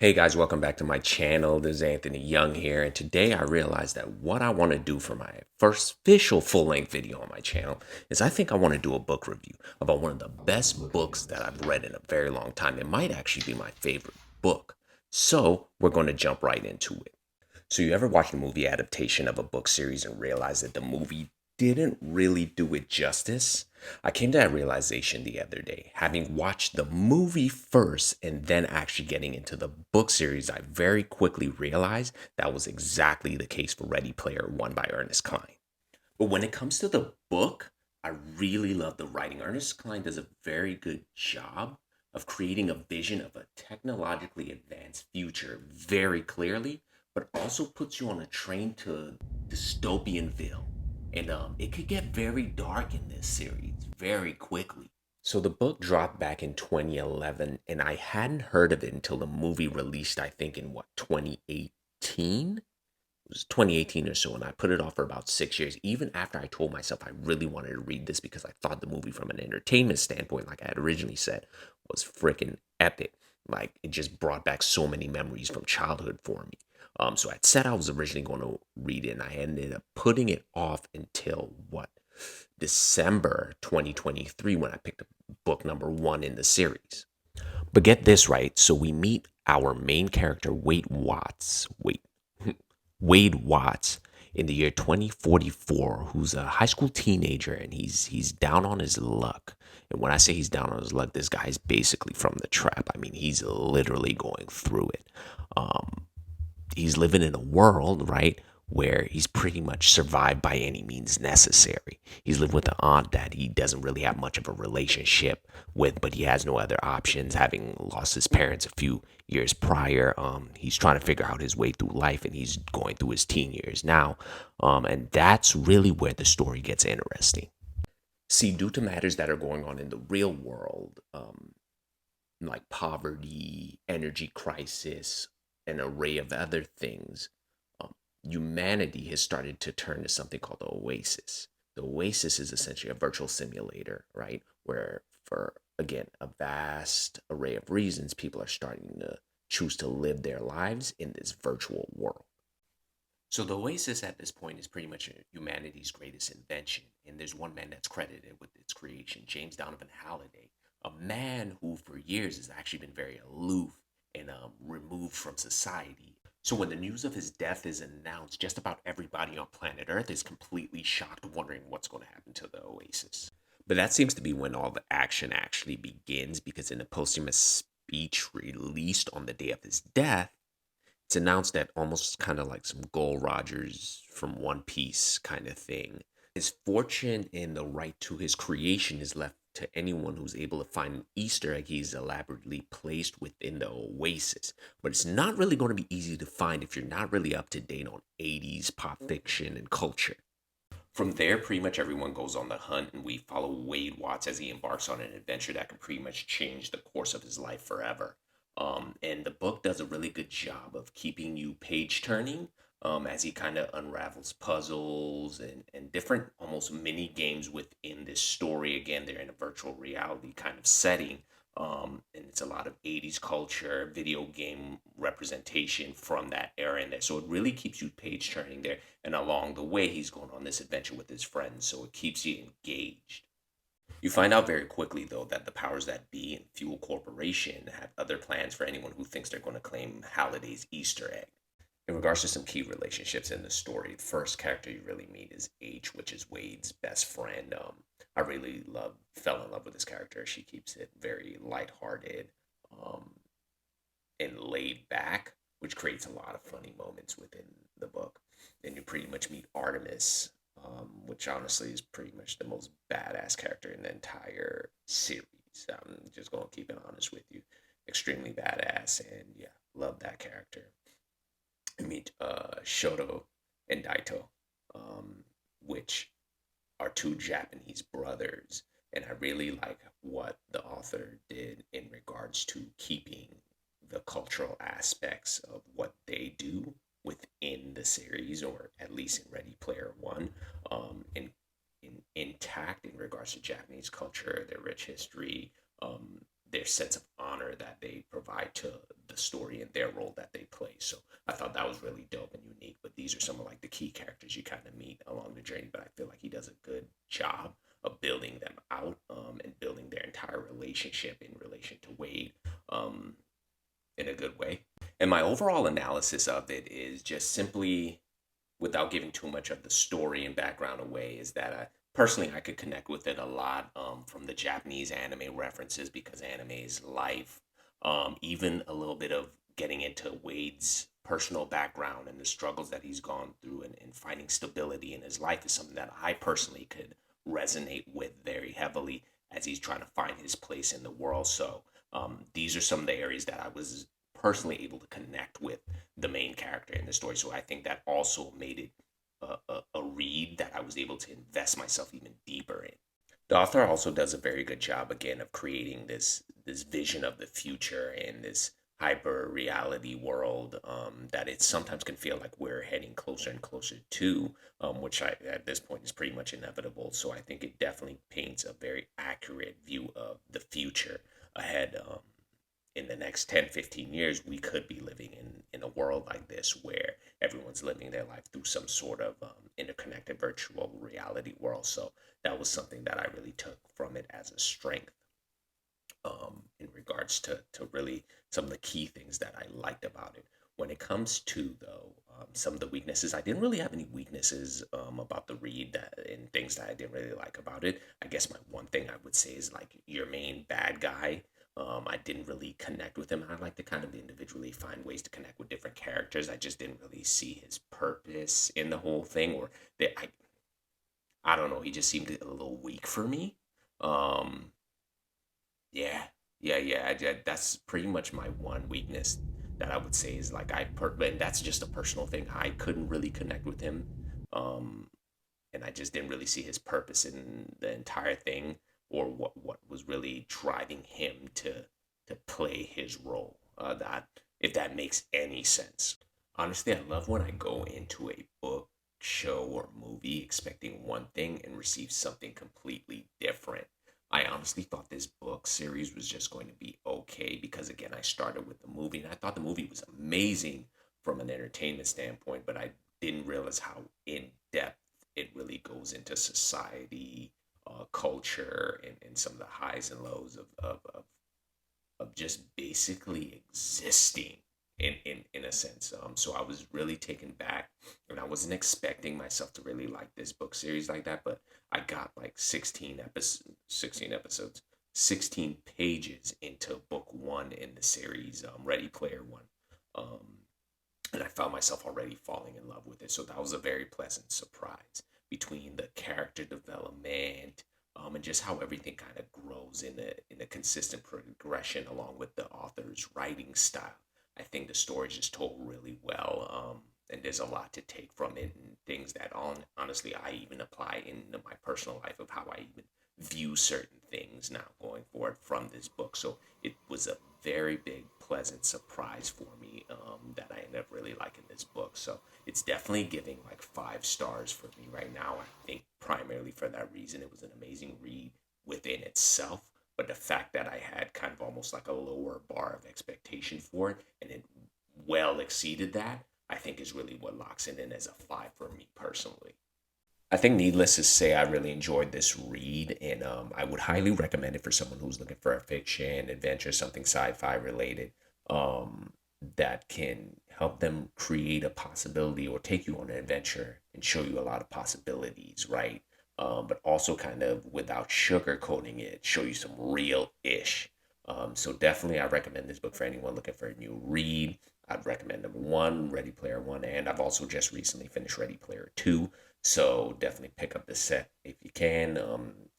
Hey guys, welcome back to my channel. This is Anthony Young here, and today I realized that what I want to do for my first official full-length video on my channel is I think I want to do a book review about one of the best books that I've read in a very long time. It might actually be my favorite book. So we're going to jump right into it. So you ever watch a movie adaptation of a book series and realize that the movie didn't really do it justice? I came to that realization the other day. Having watched the movie first and then actually getting into the book series, I very quickly realized that was exactly the case for Ready Player One by Ernest Cline. But when it comes to the book, I really love the writing. Ernest Cline does a very good job of creating a vision of a technologically advanced future very clearly, but also puts you on a train to dystopianville. And it could get very dark in this series very quickly. So the book dropped back in 2011, and I hadn't heard of it until the movie released, I think, in what, 2018? Was 2018 or so, and I put it off for about 6 years, even after I told myself I really wanted to read this because I thought the movie, from an entertainment standpoint, like I had originally said, was freaking epic. Like it just brought back so many memories from childhood for me. So I said I was originally going to read it, and I ended up putting it off until what, December 2023, when I picked up book number one in the series. But get this right. So we meet our main character, Wade Watts, in the year 2044, who's a high school teenager, and he's down on his luck. And when I say he's down on his luck, this guy's basically from the trap. I mean, he's literally going through it. Um, he's living in a world, right, where he's pretty much survived by any means necessary. He's lived with an aunt that he doesn't really have much of a relationship with, but he has no other options, having lost his parents a few years prior. He's trying to figure out his way through life, and he's going through his teen years now. And that's really where the story gets interesting. See, due to matters that are going on in the real world, like poverty, energy crisis, an array of other things, humanity has started to turn to something called the Oasis. The Oasis is essentially a virtual simulator, right? Where, for again, a vast array of reasons, people are starting to choose to live their lives in this virtual world. So the Oasis at this point is pretty much humanity's greatest invention. And there's one man that's credited with its creation, James Donovan Halliday, a man who for years has actually been very aloof and removed from society. So when the news of his death is announced, just about everybody on planet Earth is completely shocked, wondering what's going to happen to the Oasis. But that seems to be when all the action actually begins, because in a posthumous speech released on the day of his death, it's announced that, almost kind of like some Gold Rogers from One Piece kind of thing, his fortune and the right to his creation is left to anyone who's able to find an Easter egg he's elaborately placed within the Oasis. But it's not really going to be easy to find if you're not really up to date on 80s pop fiction and culture. From there, pretty much everyone goes on the hunt, and we follow Wade Watts as he embarks on an adventure that can pretty much change the course of his life forever. And the book does a really good job of keeping you page turning, as he kind of unravels puzzles and different almost mini games within this story. Again, they're in a virtual reality kind of setting, and it's a lot of 80s culture, video game representation from that era in there. So it really keeps you page turning there. And along the way, he's going on this adventure with his friends. So it keeps you engaged. You find out very quickly, though, that the powers that be and Fuel Corporation have other plans for anyone who thinks they're going to claim Halliday's Easter egg. In regards to some key relationships in the story, the first character you really meet is H, which is Wade's best friend. I really fell in love with this character. She keeps it very lighthearted, um, and laid back, which creates a lot of funny moments within the book. Then you pretty much meet Artemis, which honestly is pretty much the most badass character in the entire series. I'm just going to keep it honest with you. Extremely badass, and yeah, love that character. I meet Shoto and Daito, which are two Japanese brothers. And I really like what the author did in regards to keeping the cultural aspects of what they do within the series, or at least in Ready Player One, intact in regards to Japanese culture, their rich history, their sense of honor that they provide to the story and their role that they play. So I thought that was really dope and unique. But these are some of like the key characters you kind of meet along the journey. But I feel like he does a good job of building them out, and building their entire relationship in relation to Wade, um, in a good way. And my overall analysis of it is just simply, without giving too much of the story and background away, is that personally I could connect with it a lot, from the Japanese anime references, because anime is life. Even a little bit of getting into Wade's personal background and the struggles that he's gone through, and finding stability in his life is something that I personally could resonate with very heavily as he's trying to find his place in the world. So these are some of the areas that I was personally able to connect with the main character in the story. So I think that also made it a read that I was able to invest myself even deeper in. The author also does a very good job again of creating this vision of the future and this hyper reality world, that it sometimes can feel like we're heading closer and closer to, which at this point is pretty much inevitable. So I think it definitely paints a very accurate view of the future ahead. In the next 10, 15 years, we could be living in a world like this where everyone's living their life through some sort of interconnected virtual reality world. So that was something that I really took from it as a strength, in regards to really some of the key things that I liked about it. When it comes to, though, some of the weaknesses, I didn't really have any weaknesses, about the read, and things that I didn't really like about it. I guess my one thing I would say is like your main bad guy. I didn't really connect with him. I like to kind of individually find ways to connect with different characters. I just didn't really see his purpose in the whole thing, or that I don't know. He just seemed a little weak for me. Um, yeah, yeah. That's pretty much my one weakness that I would say is like and that's just a personal thing. I couldn't really connect with him, um, and I just didn't really see his purpose in the entire thing, or what was really driving him to play his role. That if that makes any sense. Honestly, I love when I go into a book, show, or movie expecting one thing and receive something completely different. I honestly thought this book series was just going to be okay because, again, I started with the movie and I thought the movie was amazing from an entertainment standpoint, but I didn't realize how in depth it really goes into society, culture, and some of the highs and lows of just basically existing in a sense. So I was really taken back, and I wasn't expecting myself to really like this book series like that, but I got like 16 episodes, 16 pages into book one in the series, Ready Player One. Um, and I found myself already falling in love with it. So that was a very pleasant surprise between the character development, and just how everything kind of grows in a consistent progression along with the author's writing style. I think the story is just told really well, and there's a lot to take from it, and things that honestly I even apply into my personal life of how I even view certain things now going forward from this book. So it was a very big, pleasant surprise for me, that I ended up really liking this book. So it's definitely giving like 5 stars for me right now. I think primarily for that reason, it was an amazing read within itself. But the fact that I had kind of almost like a lower bar of expectation for it, and it well exceeded that, I think is really what locks it in as a 5 for me personally. I think, needless to say, I really enjoyed this read, and I would highly recommend it for someone who's looking for a fiction, adventure, something sci-fi related, um, that can help them create a possibility or take you on an adventure and show you a lot of possibilities, right? But also kind of without sugarcoating it, show you some real ish. So definitely, I recommend this book for anyone looking for a new read. I'd recommend number one, Ready Player One, and I've also just recently finished Ready Player Two. So definitely pick up the set if you can.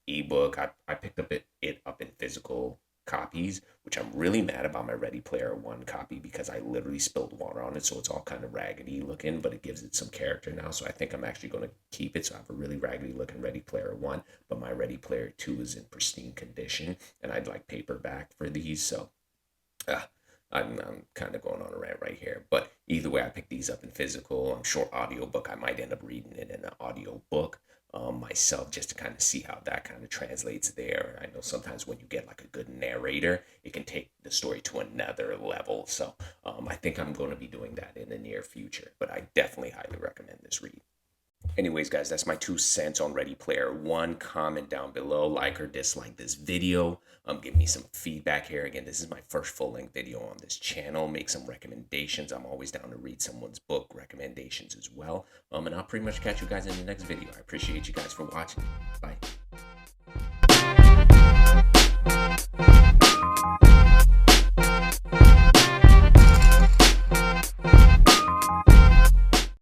Ebook. I picked it up in physical copies, which I'm really mad about my Ready Player One copy because I literally spilled water on it, so it's all kind of raggedy looking, but it gives it some character now. So I think I'm actually going to keep it. So I have a really raggedy looking Ready Player One, but my Ready Player Two is in pristine condition, and I'd like paperback for these. So uh, I'm kind of going on a rant right here, but either way, I picked these up in physical. I'm sure audiobook. I might end up reading it in an audio book. myself, just to kind of see how that kind of translates there. I know sometimes when you get like a good narrator, it can take the story to another level. So I think I'm going to be doing that in the near future, but I definitely highly recommend this read. Anyways, guys, that's my 2 cents on Ready Player One. Comment down below, like or dislike this video. Give me some feedback here. Again, this is my first full-length video on this channel. Make some recommendations. I'm always down to read someone's book recommendations as well. And I'll pretty much catch you guys in the next video. I appreciate you guys for watching. Bye.